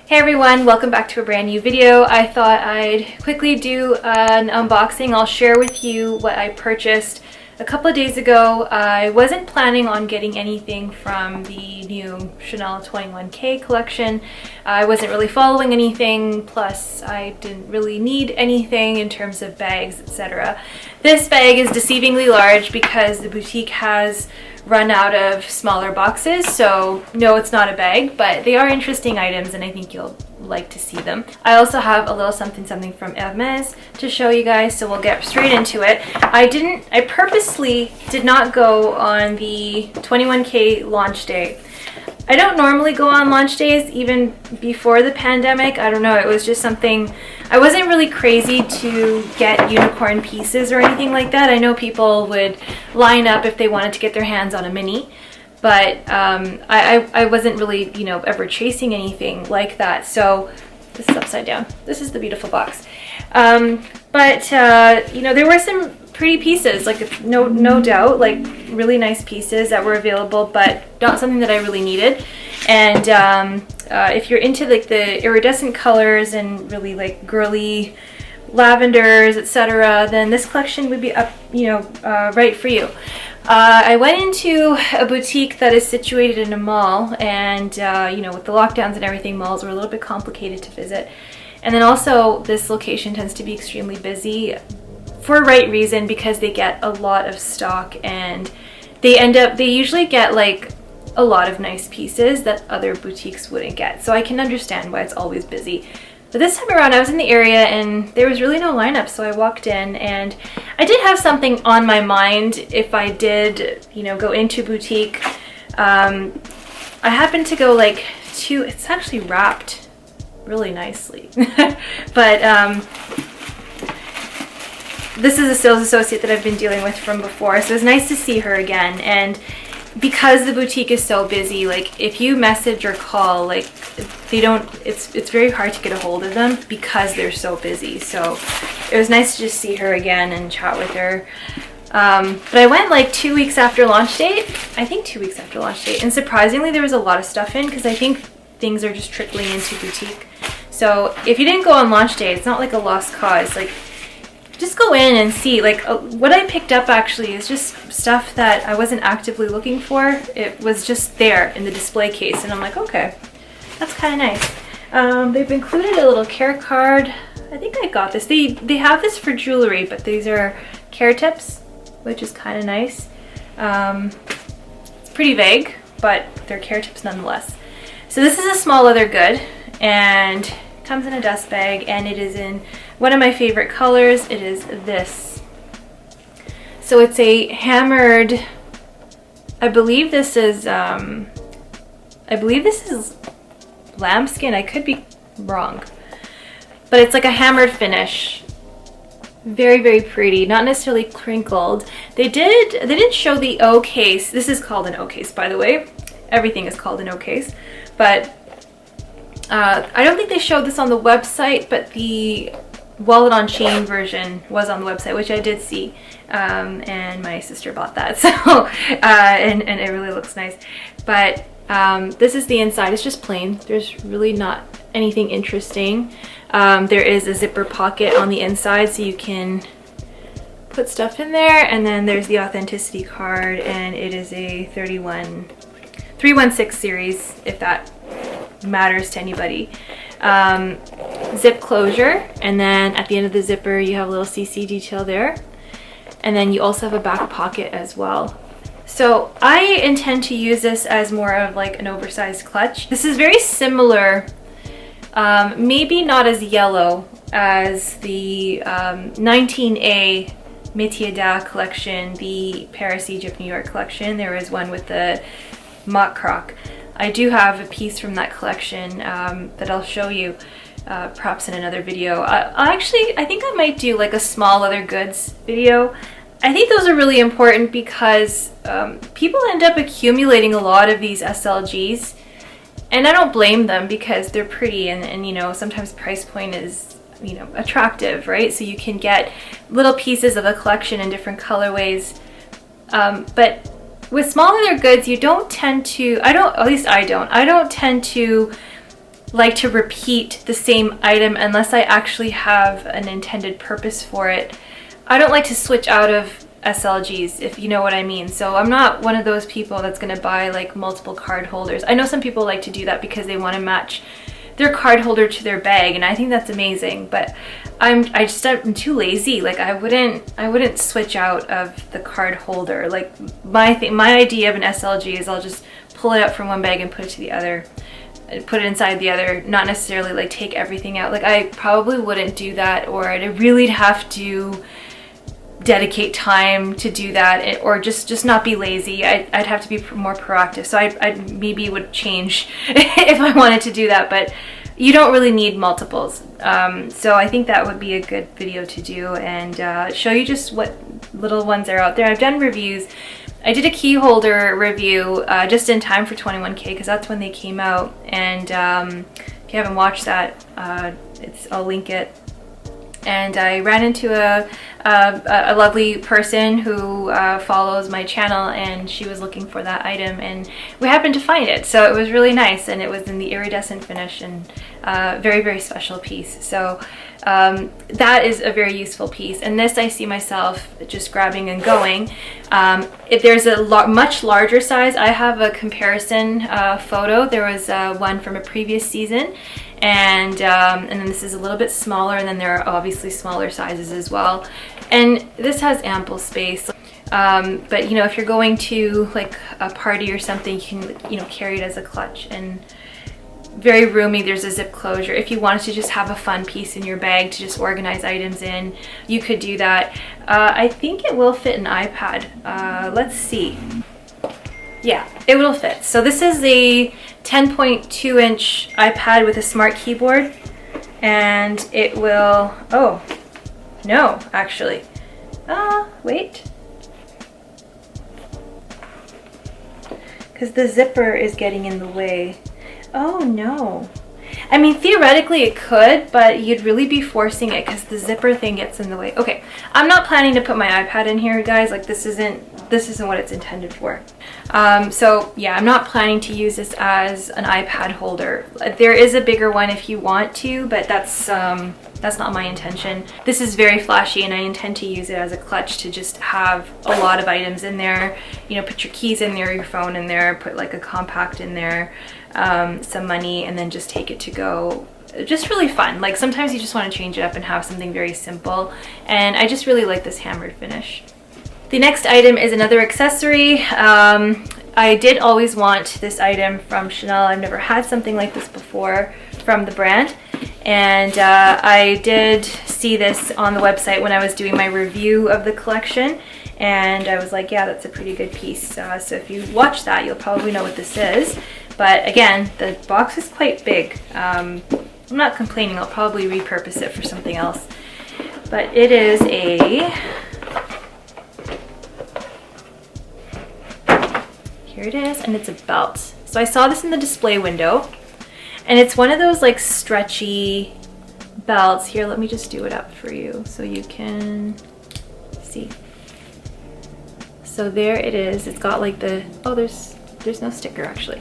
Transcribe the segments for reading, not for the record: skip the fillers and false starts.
Hey everyone, welcome back to a brand new video. I thought I'd quickly do an unboxing. I'll share with you what I purchased a couple of days ago. I wasn't planning on getting anything from the new Chanel 21K collection. I wasn't really following anything, plus I didn't really need anything in terms of bags, etc. This bag is deceivingly large because the boutique has run out of smaller boxes, so no, it's not a bag, but they are interesting items and I think you'll like to see them. I also have a little something from Hermes to show you guys, so we'll get straight into it. I purposely did not go on the 21K launch day. I don't normally go on launch days even before the pandemic. I don't know, it was just something, I wasn't really crazy to get unicorn pieces or anything like that. I know people would line up if they wanted to get their hands on a mini, but I wasn't really, you know, ever chasing anything like that. So this is upside down. This is the beautiful box. You know, there were some pretty pieces, like no doubt, like really nice pieces that were available, but not something that I really needed. And if you're into like the iridescent colors and really like girly lavenders, etc., then this collection would be up, you know, right for you. I went into a boutique that is situated in a mall, and you know, with the lockdowns and everything, malls were a little bit complicated to visit. And then also this location tends to be extremely busy for a right reason, because they get a lot of stock and they usually get like a lot of nice pieces that other boutiques wouldn't get. So I can understand why it's always busy. But this time around I was in the area and there was really no lineup, so I walked in and I did have something on my mind if I did, you know, go into boutique. I happened to go like to, it's actually wrapped really nicely, but this is a sales associate that I've been dealing with from before, so it's nice to see her again. And because the boutique is so busy, like if you message or call, like they don't, it's very hard to get a hold of them because they're so busy. So it was nice to just see her again and chat with her. But I went like 2 weeks after launch date, I think 2 weeks after launch date, and surprisingly there was a lot of stuff in, because I think things are just trickling into boutique. So if you didn't go on launch day, it's not like a lost cause. Like, just go in and see. Like what I picked up actually is just stuff that I wasn't actively looking for. It was just there in the display case, and I'm like, okay, that's kind of nice. They've included a little care card. I think I got this. They have this for jewelry, but these are care tips, which is kind of nice. It's pretty vague, but they're care tips nonetheless. So this is a small leather good, and comes in a dust bag, and it is in one of my favorite colors. It is this. So it's a hammered, I believe this is lambskin. I could be wrong, but it's like a hammered finish. Very, very pretty. Not necessarily crinkled. They didn't show the O case. This is called an O case, by the way. Everything is called an O case, but I don't think they showed this on the website, but the wallet on chain version was on the website, which I did see, and my sister bought that, so and it really looks nice. But this is the inside. It's just plain. There's really not anything interesting. There is a zipper pocket on the inside, so you can put stuff in there, and then there's the authenticity card, and it is a 316 series, if that matters to anybody. Zip closure, and then at the end of the zipper you have a little CC detail there, and then you also have a back pocket as well. So I intend to use this as more of like an oversized clutch. This is very similar, maybe not as yellow as the 19A Métier d'Art collection, the Paris, Egypt, New York collection. There was one with the mock croc. I do have a piece from that collection that I'll show you perhaps in another video. I think I might do like a small leather goods video. I think those are really important because people end up accumulating a lot of these SLGs, and I don't blame them because they're pretty, and you know, sometimes price point is, you know, attractive, right? So you can get little pieces of a collection in different colorways, but with small leather goods, you don't tend to, at least I don't tend to like to repeat the same item unless I actually have an intended purpose for it. I don't like to switch out of SLGs, if you know what I mean. So I'm not one of those people that's going to buy like multiple card holders. I know some people like to do that because they want to match their card holder to their bag, and I think that's amazing, but I'm too lazy. Like I wouldn't switch out of the card holder. Like my idea of an SLG is I'll just pull it out from one bag and put it to the other, put it inside the other, not necessarily like take everything out. Like I probably wouldn't do that, or I'd really have to dedicate time to do that, or just not be lazy. I'd have to be more proactive. So I maybe would change if I wanted to do that, but you don't really need multiples. So I think that would be a good video to do, and show you just what little ones are out there. I've done reviews. I did a key holder review just in time for 21K because that's when they came out, and if you haven't watched that, I'll link it. And I ran into a lovely person who follows my channel, and she was looking for that item, and we happened to find it. So it was really nice, and it was in the iridescent finish, and very, very special piece. So that is a very useful piece, and this I see myself just grabbing and going. If there's a much larger size, I have a comparison photo. There was one from a previous season, and then this is a little bit smaller, and then there are obviously smaller sizes as well, and this has ample space. But you know, if you're going to like a party or something, you can, you know, carry it as a clutch, and very roomy. There's a zip closure. If you wanted to just have a fun piece in your bag to just organize items in, you could do that. I think it will fit an iPad. Let's see. Yeah, it will fit. So this is the 10.2 inch iPad with a smart keyboard, and it will, oh, no, actually. Wait. Because the zipper is getting in the way. Oh no. I mean, theoretically it could, but you'd really be forcing it because the zipper thing gets in the way. Okay, I'm not planning to put my iPad in here, guys. Like this isn't what it's intended for. So yeah, I'm not planning to use this as an iPad holder. There is a bigger one if you want to, but that's not my intention. This is very flashy, and I intend to use it as a clutch to just have a lot of items in there. You know, put your keys in there, your phone in there, put like a compact in there, some money, and then just take it to go. Just really fun. Like sometimes you just want to change it up and have something very simple, and I just really like this hammered finish. The next item is another accessory. I did always want this item from Chanel. I've never had something like this before from the brand, and I did see this on the website when I was doing my review of the collection, and I was like, yeah, that's a pretty good piece. So if you watch that, you'll probably know what this is. But again, the box is quite big. I'm not complaining. I'll probably repurpose it for something else. But it is a... Here it is, and it's a belt. So I saw this in the display window, and it's one of those like stretchy belts. Here, let me just do it up for you so you can see. So there it is. It's got like the, oh, there's no sticker actually.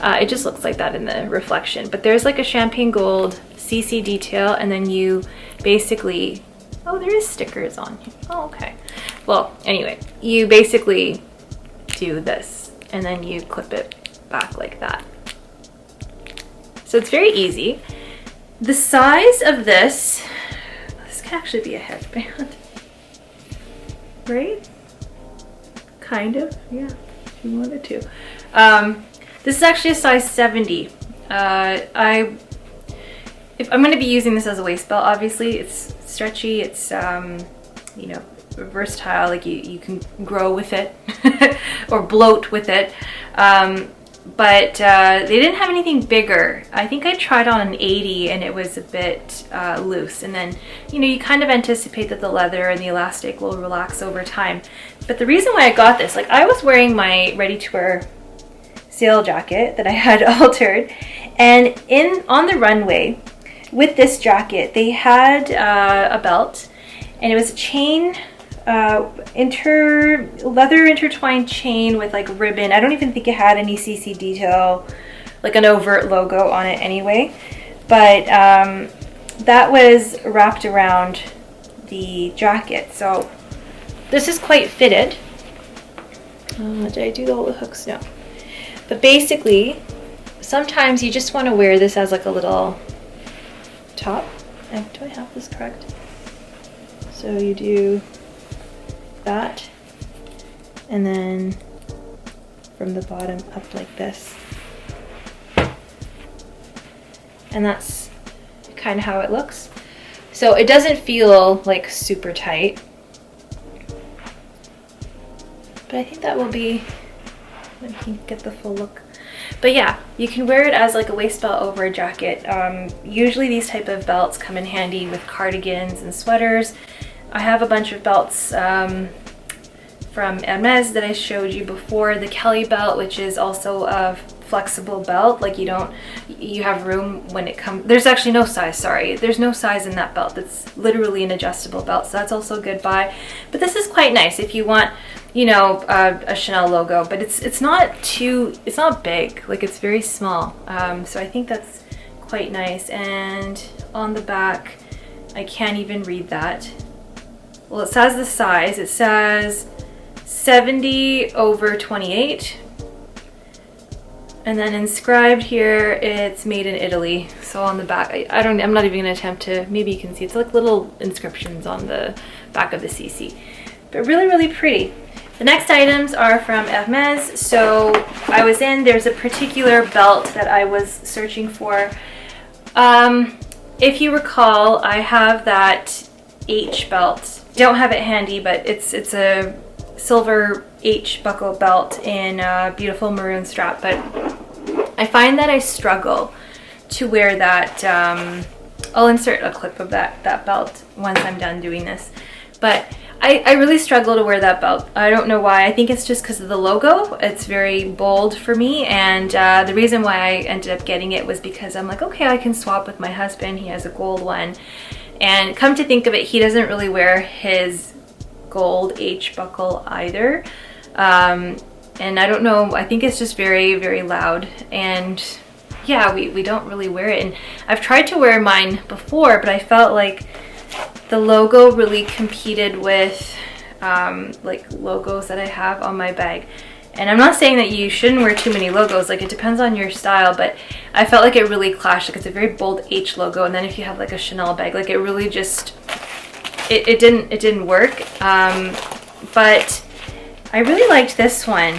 It just looks like that in the reflection, but there's like a champagne gold CC detail, and then you basically, oh, there is stickers on here. Oh, okay. Well, anyway, you basically do this, and then you clip it back like that. So it's very easy. The size of this can actually be a headband, right? Kind of, yeah, if you wanted to. This is actually a size 70. If I'm going to be using this as a waist belt, obviously it's stretchy, it's you know, versatile, like you can grow with it or bloat with it, but they didn't have anything bigger. I think I tried on an 80 and it was a bit loose, and then, you know, you kind of anticipate that the leather and the elastic will relax over time. But the reason why I got this, like I was wearing my ready-to-wear sail jacket that I had altered, and on the runway with this jacket they had a belt, and it was a chain, leather intertwined chain with like ribbon. I don't even think it had any CC detail, like an overt logo on it anyway. but that was wrapped around the jacket. So this is quite fitted. Did I do all the hooks? No. But basically, sometimes you just want to wear this as like a little top. Do I have this correct? So you do that, and then from the bottom up like this. And that's kind of how it looks. So it doesn't feel like super tight, but I think that will be, let me get the full look. But yeah, you can wear it as like a waist belt over a jacket. Usually these type of belts come in handy with cardigans and sweaters. I have a bunch of belts from Hermes that I showed you before. The Kelly belt, which is also a flexible belt, like you have room when it comes, there's actually no size, sorry, there's no size in that belt. It's literally an adjustable belt, so that's also a good buy. But this is quite nice if you want, you know, a Chanel logo, but it's not big, like it's very small. So I think that's quite nice. And on the back, I can't even read that. Well, it says the size, it says 70/28. And then inscribed here, it's made in Italy. So on the back, I'm not even gonna attempt to, maybe you can see, it's like little inscriptions on the back of the CC. But really, really pretty. The next items are from Hermes. So there's a particular belt that I was searching for. If you recall, I have that H belt. Don't have it handy, but it's a silver H buckle belt in a beautiful maroon strap, but I find that I struggle to wear that. I'll insert a clip of that belt once I'm done doing this, but I really struggle to wear that belt. I don't know why. I think it's just because of the logo. It's very bold for me, and the reason why I ended up getting it was because I'm like, okay, I can swap with my husband. He has a gold one, and come to think of it, he doesn't really wear his gold H buckle either. And I don't know, I think it's just very, very loud, and yeah, we don't really wear it. And I've tried to wear mine before, but I felt like the logo really competed with like logos that I have on my bag. And I'm not saying that you shouldn't wear too many logos, like it depends on your style, but I felt like it really clashed. Like it's a very bold H logo, and then if you have like a Chanel bag, like it really just, it didn't work. But I really liked this one.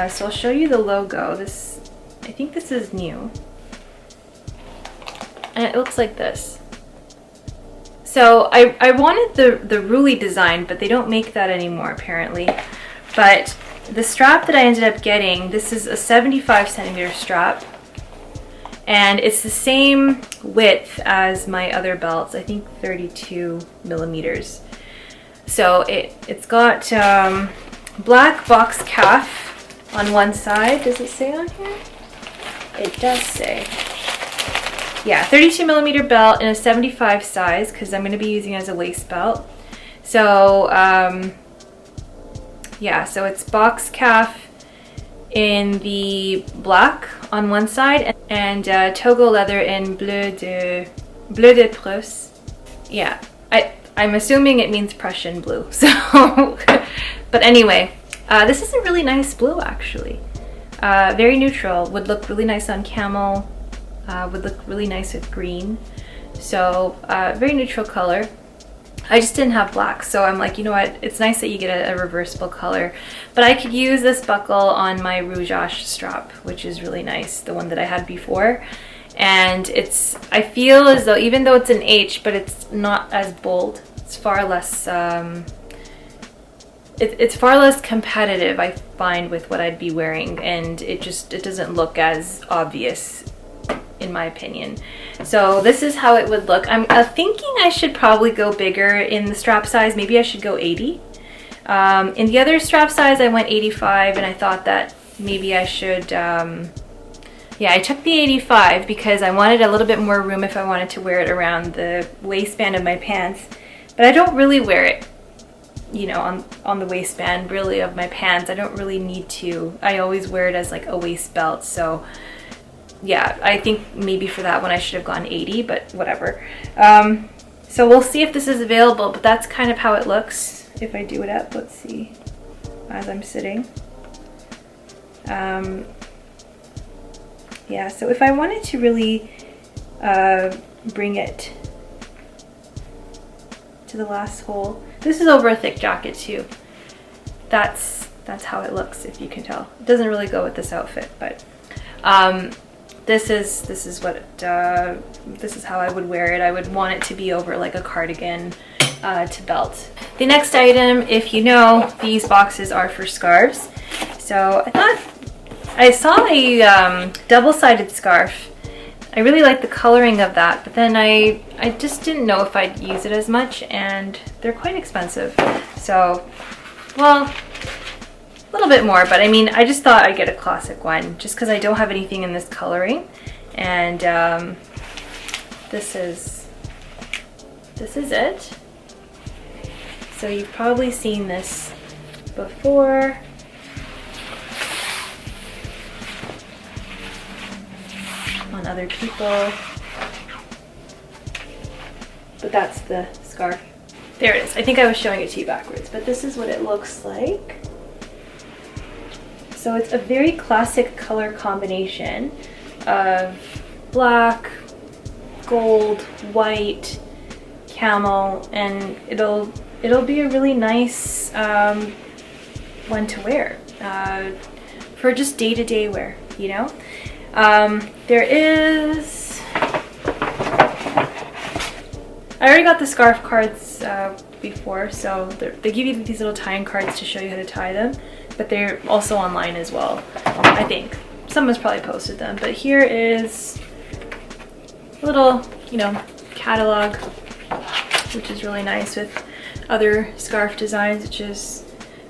So I'll show you the logo. I think this is new. And it looks like this. So I wanted the Ruly design, but they don't make that anymore apparently. But the strap that I ended up getting, this is a 75 centimeter strap. And it's the same width as my other belts, I think 32 millimeters. So it's got black box calf on one side. Does it say on here? It does say. Yeah, 32 millimeter belt in a 75 size, because I'm going to be using it as a waist belt. So yeah, so it's box calf in the black on one side, and Togo leather in bleu de Prusse. Yeah, I'm assuming it means Prussian blue. So, but anyway, this is a really nice blue actually. Very neutral, would look really nice on camel, would look really nice with green. So very neutral color. I just didn't have black, so I'm like, you know what, it's nice that you get a reversible color. But I could use this buckle on my Rougeage strap, which is really nice, the one that I had before. And I feel as though, even though it's an H, but it's not as bold. It's far less, it's far less competitive, I find, with what I'd be wearing. And it doesn't look as obvious, in my opinion. So this is how it would look. I'm thinking I should probably go bigger in the strap size. Maybe I should go 80. In the other strap size I went 85, and I thought that maybe I should, yeah, I took the 85 because I wanted a little bit more room if I wanted to wear it around the waistband of my pants. But I don't really wear it, you know, on the waistband really of my pants. I don't really need to. I always wear it as like a waist belt, so yeah, I think maybe for that one I should have gone 80, but whatever. So we'll see if this is available, but that's kind of how it looks. If I do it up, let's see, as I'm sitting. Yeah, so if I wanted to really bring it to the last hole, this is over a thick jacket too. That's how it looks, if you can tell. It doesn't really go with this outfit, but this is how I would wear it. I would want it to be over like a cardigan to belt. The next item, if you know, these boxes are for scarves. So I saw a double-sided scarf. I really like the coloring of that, but then I just didn't know if I'd use it as much, and they're quite expensive. So, well, a little bit more, but I mean, I just thought I'd get a classic one just because I don't have anything in this coloring. And this is it. So you've probably seen this before. On other people, but that's the scarf. There it is. I think I was showing it to you backwards, but this is what it looks like. So it's a very classic color combination of black, gold, white, camel, and it'll be a really nice one to wear for just day-to-day wear, you know. There is, I already got the scarf cards before, so they give you these little tying cards to show you how to tie them, but they're also online as well, I think. Someone's probably posted them, but here is a little, you know, catalog, which is really nice with other scarf designs, which is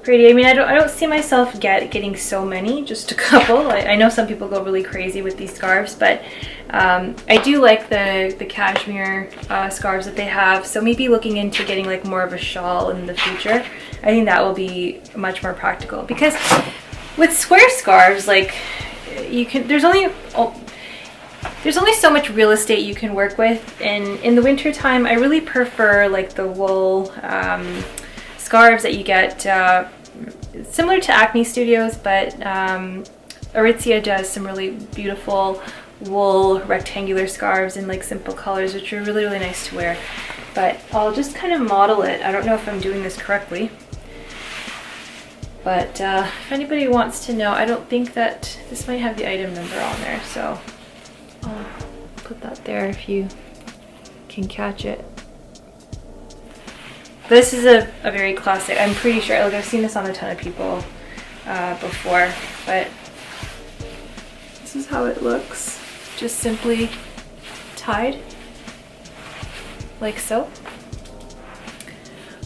pretty. I mean, I don't see myself getting so many, just a couple. I know some people go really crazy with these scarves, but I do like the cashmere scarves that they have. So maybe looking into getting like more of a shawl in the future. I think that will be much more practical, because with square scarves, like there's only so much real estate you can work with, and in the winter time I really prefer like the wool scarves that you get similar to Acne Studios, but Aritzia does some really beautiful wool rectangular scarves in like simple colors, which are really, really nice to wear. But I'll just kind of model it. I don't know if I'm doing this correctly, but if anybody wants to know, I don't think that this might have the item number on there, so I'll put that there if you can catch it. This is a very classic. I'm pretty sure, like, I've seen this on a ton of people before, but this is how it looks. Just simply tied like so.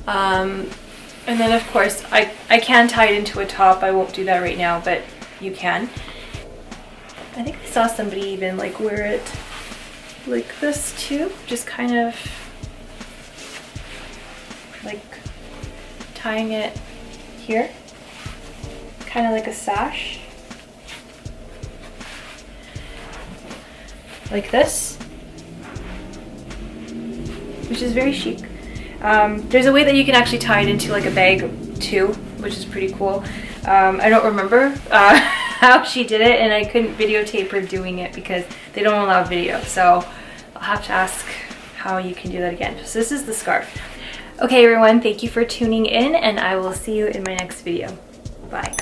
And then of course I can tie it into a top. I won't do that right now, but you can. I think I saw somebody even like wear it like this too, just kind of like tying it here, kind of like a sash, like this, which is very chic. There's a way that you can actually tie it into like a bag too, which is pretty cool. I don't remember how she did it, and I couldn't videotape her doing it because they don't allow video, so I'll have to ask how you can do that again. So this is the scarf. Okay everyone, thank you for tuning in, and I will see you in my next video. Bye.